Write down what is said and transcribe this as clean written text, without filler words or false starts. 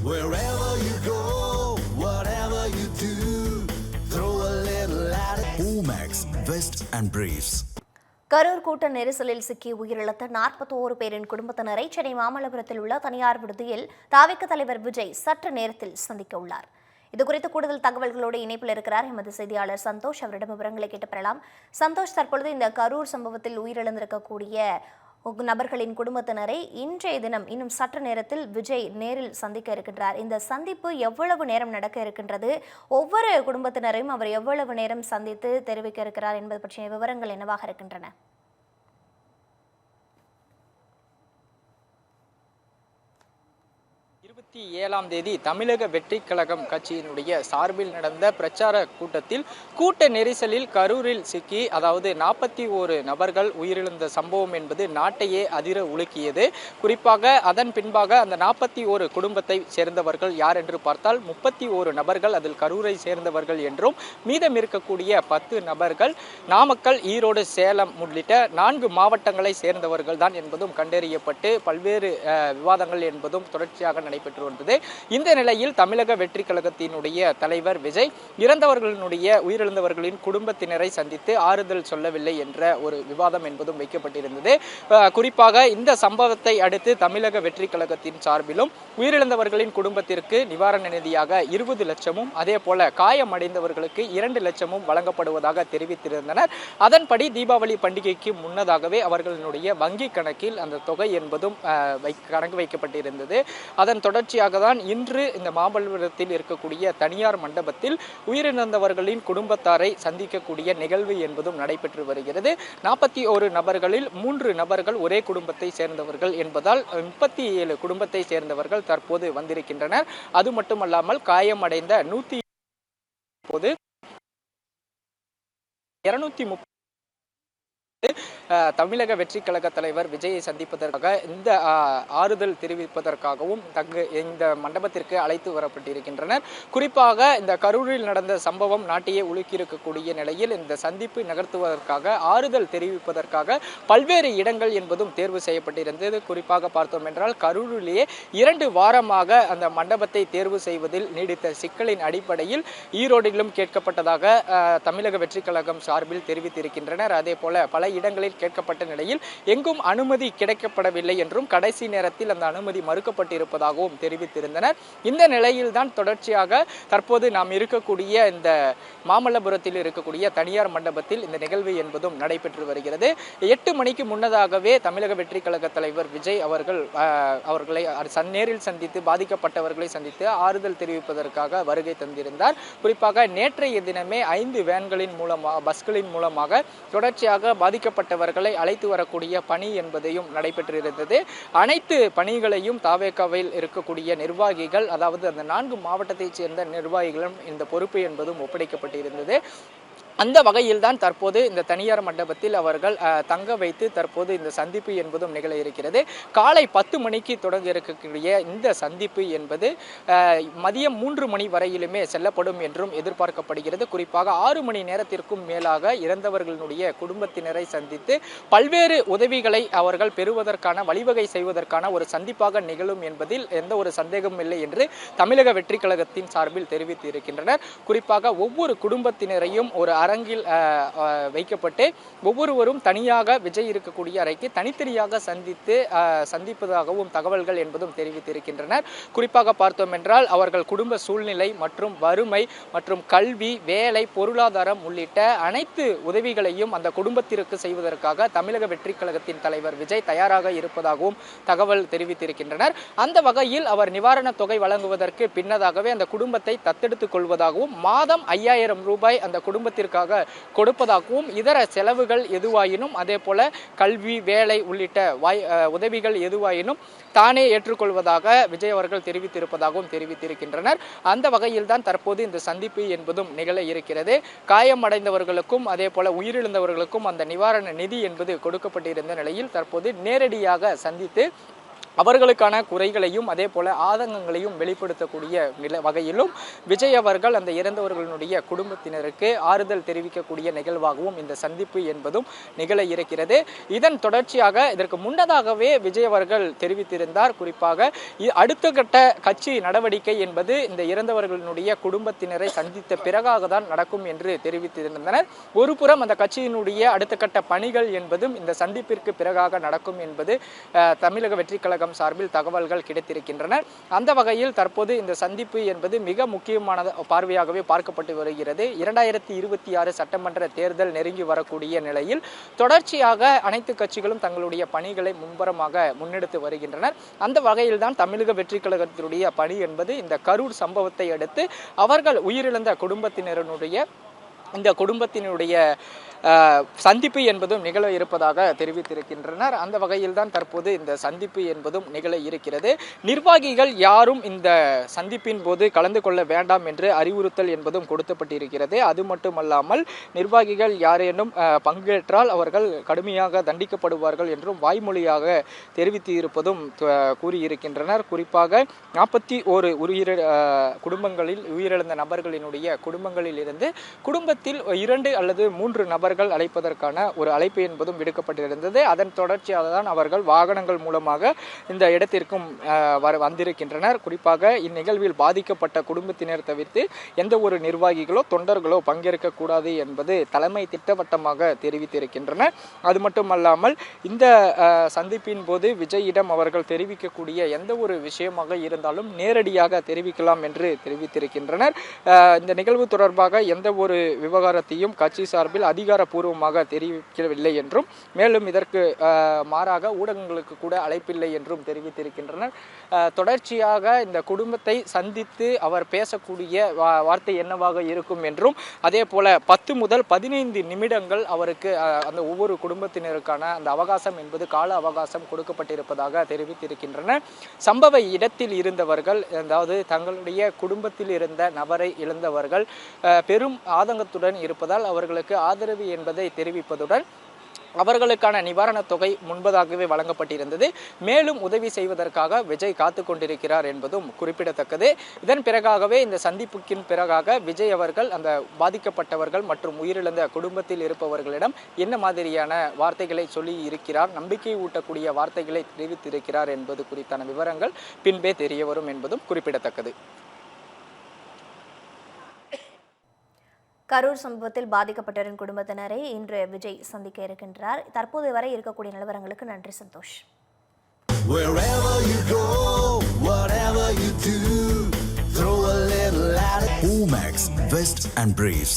Wherever you go, whatever you do, throw a little at it. Omax, Vest and Briefs. Karur கூட்ட நெரிசலில் சிக்கி உயிரிழந்த 41 பேரின் குடும்பத்தினரை சென்னை மாமல்லபுரத்தில் உள்ள தனியார் விடுதியில் தாவேகா தலைவர் விஜய் சற்று நேரத்தில் சந்திக்க உள்ளார். இதுகுறித்து கூடுதல் தகவல்களோடு இணைப்பில் இருக்கிறார் எமது செய்தியாளர் சந்தோஷ். அவரிடம் விவரங்களை கேட்டு பெறலாம். சந்தோஷ், தற்பொழுது இந்த கரூர் சம்பவத்தில் உயிரிழந்திருக்கக்கூடிய நபர்களின் குடும்பத்தினரை இன்றைய தினம் இன்னும் சற்று நேரத்தில் விஜய் நேரில் சந்திக்க இருக்கின்றார். இந்த சந்திப்பு எவ்வளவு நேரம் நடக்க இருக்கின்றது, ஒவ்வொரு குடும்பத்தினரையும் அவர் எவ்வளவு நேரம் சந்தித்து தெரிவிக்க இருக்கிறார் என்பது பற்றிய விவரங்கள் என்னவாக இருக்கின்றன? 27ஆம் தேதி தமிழக வெற்றிக் கழகம் கட்சியினுடைய சார்பில் நடந்த பிரச்சார கூட்டத்தில் கூட்ட நெரிசலில் கரூரில் சிக்கி அதாவது 41 நபர்கள் உயிரிழந்த சம்பவம் என்பது நாட்டையே அதிர உலுக்கியது. குறிப்பாக அதன் பின்பாக அந்த 41 குடும்பத்தை சேர்ந்தவர்கள் யார் என்று பார்த்தால் 31 நபர்கள் அதில் கரூரை சேர்ந்தவர்கள் என்றும், மீதம் இருக்கக்கூடிய 10 நபர்கள் நாமக்கல், ஈரோடு, சேலம் உள்ளிட்ட 4 மாவட்டங்களை சேர்ந்தவர்கள் தான் என்பதும் கண்டறியப்பட்டு பல்வேறு விவாதங்கள் என்பதும் தொடர்ச்சியாக நடைபெற்று வந்தது. இந்த நிலையில் தமிழக வெற்றி கழகத்தினுடைய தலைவர் விஜய் உயிரிழந்தவர்களின் குடும்பத்தினரை சந்தித்து ஆறுதல் சொல்லவில்லை என்ற ஒரு விவாதம் என்பதும் வைக்கப்பட்டிருந்தது. குறிப்பாக இந்த சம்பவத்தை அடுத்து தமிழக வெற்றி கழகத்தின் சார்பிலும் உயிரிழந்தவர்களின் குடும்பத்திற்கு நிவாரண நிதியாக 20 லட்சமும் அதே போல காயமடைந்தவர்களுக்கு 2 லட்சமும் வழங்கப்படுவதாக தெரிவித்திருந்தனர். அதன்படி தீபாவளி பண்டிகைக்கு முன்னதாகவே அவர்களுடைய வங்கி கணக்கில் அந்த தொகை என்பதும் கணக்கு வைக்கப்பட்டிருந்தது. அதன் தொடர்ச்சியாக தான் இன்று இந்த மாமல்லபுரத்தில் இருக்கக்கூடிய தனியார் மண்டபத்தில் உயிரிழந்தவர்களின் குடும்பத்தாரை சந்திக்கக்கூடிய நிகழ்வு என்பதும் நடைபெற்று வருகிறது. 41 நபர்களில் 3 நபர்கள் ஒரே குடும்பத்தை சேர்ந்தவர்கள் என்பதால் 37 குடும்பத்தை சேர்ந்தவர்கள் தற்போது வந்திருக்கின்றனர். அது மட்டுமல்லாமல் காயமடைந்த 230 தமிழக வெற்றி கழக தலைவர் விஜயை சந்திப்பதற்காக இந்த ஆறுதல் தெரிவிப்பதற்காகவும் இந்த மண்டபத்திற்கு அழைத்து வரப்பட்டிருக்கின்றனர். குறிப்பாக இந்த கரூரில் நடந்த சம்பவம் நாட்டையே உலுக்கியிருக்கக்கூடிய நிலையில் இந்த சந்திப்பு நகர்த்துவதற்காக ஆறுதல் தெரிவிப்பதற்காக பல்வேறு இடங்கள் என்பதும் தேர்வு செய்யப்பட்டிருந்தது. குறிப்பாக பார்த்தோம் என்றால் கரூரிலேயே 2 வாரமாக அந்த மண்டபத்தை தேர்வு செய்வதில் நீடித்த சிக்கலின் அடிப்படையில் ஈரோடிலும் கேட்கப்பட்டதாக தமிழக வெற்றி கழகம் சார்பில் தெரிவித்திருக்கின்றனர். அதே போல பல இடங்களில் கேட்கப்பட்ட நிலையில் எங்கும் அனுமதி கிடைக்கப்படவில்லை என்றும் கடைசி நேரத்தில் அந்த அனுமதி மறுக்கப்பட்டிருப்பதாகவும் தெரிவித்திருந்தனர். இந்த நிலையில்தான் தொடர்ச்சியாக தற்போது நாம் இருக்கக்கூடிய இந்த மாமல்லபுரத்தில் இருக்கக்கூடிய தனியார் மண்டபத்தில் இந்த நிகழ்வு என்பதும் நடைபெற்று வருகிறது. 8 மணிக்கு முன்னதாகவே தமிழக வெற்றி கழக தலைவர் விஜய் அவர்களை நேரில் சந்தித்து பாதிக்கப்பட்டவர்களை சந்தித்து ஆறுதல் தெரிவிப்பதற்காக வருகை தந்திருந்தார். குறிப்பாக நேற்றைய தினமே 5 வேன்களின் மூலமாக பஸ்களின் மூலமாக தொடர்ச்சியாக பாதிக்கப்பட்டவர்களை அழைத்து வரக்கூடிய பணி என்பதையும் நடைபெற்றிருந்தது. அனைத்து பணிகளையும் தாவேகாவில் இருக்கக்கூடிய நிர்வாகிகள், அதாவது அந்த 4 மாவட்டத்தைச் சேர்ந்த நிர்வாகிகளும் இந்த பொறுப்பு என்பதும் ஒப்படைக்கப்பட்டிருந்தது. அந்த வகையில் தான் தற்போது இந்த தனியார் மண்டபத்தில் அவர்கள் தங்க வைத்து தற்போது இந்த சந்திப்பு என்பதும் நிகழ இருக்கிறது. காலை 10 மணிக்கு தொடங்க இருக்கக்கூடிய இந்த சந்திப்பு என்பது மதியம் 3 மணி வரையிலுமே செல்லப்படும் என்றும் எதிர்பார்க்கப்படுகிறது. குறிப்பாக 6 மணி நேரத்திற்கும் மேலாக இறந்தவர்களுடைய குடும்பத்தினரை சந்தித்து பல்வேறு உதவிகளை அவர்கள் பெறுவதற்கான வழிவகை செய்வதற்கான ஒரு சந்திப்பாக நிகழும் என்பதில் எந்த ஒரு சந்தேகமும் இல்லை என்று தமிழக வெற்றி கழகத்தின் சார்பில் தெரிவித்து இருக்கின்றனர். குறிப்பாக ஒவ்வொரு குடும்பத்தினரையும் ஒரு அரங்கில் வைக்கப்பட்டு ஒவ்வொருவரும் தனியாக விஜய் இருக்கக்கூடிய அறைக்கு தனித்தனியாக சந்திப்பதாகவும் தகவல்கள் என்பதும் தெரிவித்திருக்கின்றனர். குறிப்பாக பார்த்தோம் என்றால் அவர்கள் குடும்ப சூழ்நிலை மற்றும் வறுமை மற்றும் கல்வி, வேலை, பொருளாதாரம் உள்ளிட்ட அனைத்து உதவிகளையும் அந்த குடும்பத்திற்கு செய்வதற்காக தமிழக வெற்றி கழகத்தின் தலைவர் விஜய் தயாராக இருப்பதாகவும் தகவல் தெரிவித்திருக்கின்றனர். அந்த வகையில் அவர் நிவாரண தொகை வழங்குவதற்கு பின்னதாகவே அந்த குடும்பத்தை தத்தெடுத்துக் கொள்வதாகவும் மாதம் 5000 ரூபாய் அந்த குடும்பத்திற்கு கொடுப்பதாகவும் இதர செலவுகள் எதுவாயினும் அதே போல கல்வி, வேலை உள்ளிட்ட உதவிகள் எதுவாயினும் தானே ஏற்றுக்கொள்வதாக விஜய் அவர்கள் தெரிவித்திருப்பதாகவும் தெரிவித்திருக்கின்றனர். அந்த வகையில் தான் தற்போது இந்த சந்திப்பு என்பதும் நிகழ இருக்கிறது. காயமடைந்தவர்களுக்கும் அதே போல உயிரிழந்தவர்களுக்கும் அந்த நிவாரண நிதி என்பது கொடுக்கப்பட்டிருந்த நிலையில் தற்போது நேரடியாக சந்தித்து அவர்களுக்கான குறைகளையும் அதே போல ஆதங்கங்களையும் வெளிப்படுத்தக்கூடிய வகையிலும் விஜய் அவர்கள் அந்த இறந்தவர்களுடைய குடும்பத்தினருக்கு ஆறுதல் தெரிவிக்கக்கூடிய நிகழ்வாகவும் இந்த சந்திப்பு என்பதும் நிகழ இருக்கிறது. இதன் தொடர்ச்சியாக இதற்கு முன்னதாகவே விஜய் அவர்கள் தெரிவித்திருந்தார். குறிப்பாக அடுத்த கட்ட கட்சி நடவடிக்கை என்பது இந்த இறந்தவர்களுடைய குடும்பத்தினரை சந்தித்த பிறகாக தான் நடக்கும் என்று தெரிவித்திருந்தனர். ஒருபுறம் அந்த கட்சியினுடைய அடுத்த கட்ட பணிகள் என்பதும் இந்த சந்திப்பிற்கு பிறகாக நடக்கும் என்பது தமிழக வெற்றி கழகம் சார்பில் தகவல்கள் கிடைத்திருக்கின்றன. அந்த வகையில் தற்போது இந்த சந்திப்பு என்பது மிக முக்கியமான பார்வையாகவே பார்க்கப்பட்டு வருகிறது. 2026 சட்டமன்ற தேர்தல் நெருங்கி வரக்கூடிய நிலையில் தொடர்ச்சியாக அனைத்து கட்சிகளும் தங்களுடைய பணிகளை மும்பரமாக முன்னெடுத்து வருகின்றனர். அந்த வகையில் தான் தமிழக வெற்றி கழகத்தினுடைய பணி என்பது இந்த கரூர் சம்பவத்தை அடுத்து அவர்கள் உயிரிழந்த குடும்பத்தினுடைய சந்திப்பு என்பதும் நிகழ இருப்பதாக தெரிவித்திருக்கின்றனர். அந்த வகையில் தான் தற்போது இந்த சந்திப்பு என்பதும் நிகழ இருக்கிறது. நிர்வாகிகள் யாரும் இந்த சந்திப்பின் போது கலந்து கொள்ள வேண்டாம் என்று அறிவுறுத்தல் என்பதும் கொடுக்கப்பட்டிருக்கிறது. அது மட்டுமல்லாமல் நிர்வாகிகள் யாரேனும் பங்கேற்றால் அவர்கள் கடுமையாக தண்டிக்கப்படுவார்கள் என்றும் வாய்மொழியாக தெரிவித்து இருப்பதும் கூறியிருக்கின்றனர். குறிப்பாக 41 குடும்பங்களில் உயிரிழந்த நபர்களினுடைய குடும்பங்களில் இருந்து குடும்பத்தில் 2 அல்லது 3 நபர்கள் அழைப்பதற்கான ஒரு அழைப்பு என்பதும் விடுக்கப்பட்டிருந்தது. அதன் தொடர்ச்சியாக தான் அவர்கள் வாகனங்கள் மூலமாக இந்த இடத்திற்கும் வந்திருக்கின்றனர். குறிப்பாக இந்நிகழ்வில் பாதிக்கப்பட்ட குடும்பத்தினர் தவிர்த்து எந்த ஒரு நிர்வாகிகளோ தொண்டர்களோ பங்கேற்க கூடாது என்பது தலைமை திட்டவட்டமாக தெரிவித்திருக்கின்றனர். அது மட்டுமல்லாமல் இந்த சந்திப்பின் போது விஜயிடம் அவர்கள் தெரிவிக்கக்கூடிய எந்த ஒரு விஷயமாக இருந்தாலும் நேரடியாக தெரிவிக்கலாம் என்று தெரிவித்திருக்கின்றனர். இந்த நிகழ்வு தொடர்பாக எந்த ஒரு விவகாரத்தையும் கட்சி சார்பில் அதிகாரப்பூர்வமாக தெரிவிக்கவில்லை என்றும் மேலும் இதற்கு மாறாக ஊடகங்களுக்கு கூட அழைப்பில்லை என்றும் தெரிவித்திருக்கின்றனர். தொடர்ச்சியாக இந்த குடும்பத்தை சந்தித்து அவர் பேசக்கூடிய வார்த்தை என்னவாக இருக்கும் என்றும் அதே போல 10 முதல் 15 நிமிடங்கள் அவருக்கு அந்த ஒவ்வொரு குடும்பத்தினருக்கான அந்த அவகாசம் என்பது கால அவகாசம் கொடுக்கப்பட்டிருப்பதாக தெரிவித்திருக்கின்றனர். சம்பவ இடத்தில் இருந்தவர்கள், அதாவது தங்களுடைய குடும்பத்தில் இருந்த நபரை இழந்தவர்கள் பெரும் ஆதங்கத்துடன் இருப்பதால் அவர்களுக்கு ஆதரவு என்பதை தெரிவிப்பதுடன் அவர்களுக்கான நிவாரணத் தொகை முன்பதாகவே வழங்கப்பட்டிருந்தது. மேலும் உதவி செய்வதற்காக விஜய் காத்து கொண்டிருக்கிறார் என்பதும் குறிப்பிடத்தக்கது. இதன் பிறகாகவே இந்த சந்திப்புக்கின் பிறகாக விஜய் அவர்கள் அந்த பாதிக்கப்பட்டவர்கள் மற்றும் உயிரிழந்த குடும்பத்தில் இருப்பவர்களிடம் என்ன மாதிரியான வார்த்தைகளை சொல்லி இருக்கிறார், நம்பிக்கை ஊட்டக்கூடிய வார்த்தைகளை தெரிவித்திருக்கிறார் என்பது குறித்தான விவரங்கள் பின்பே தெரிய வரும் என்பதும் குறிப்பிடத்தக்கது. கரூர் சம்பவத்தில் பாதிக்கப்பட்டவரின் குடும்பத்தினரை இன்று விஜய் சந்திக்க இருக்கின்றார். தற்போது வரை இருக்கக்கூடிய நிலவரங்களுக்கு நன்றி Santhosh. Wherever you go, whatever you do, throw a little at it. Omax, Vest and Briefs.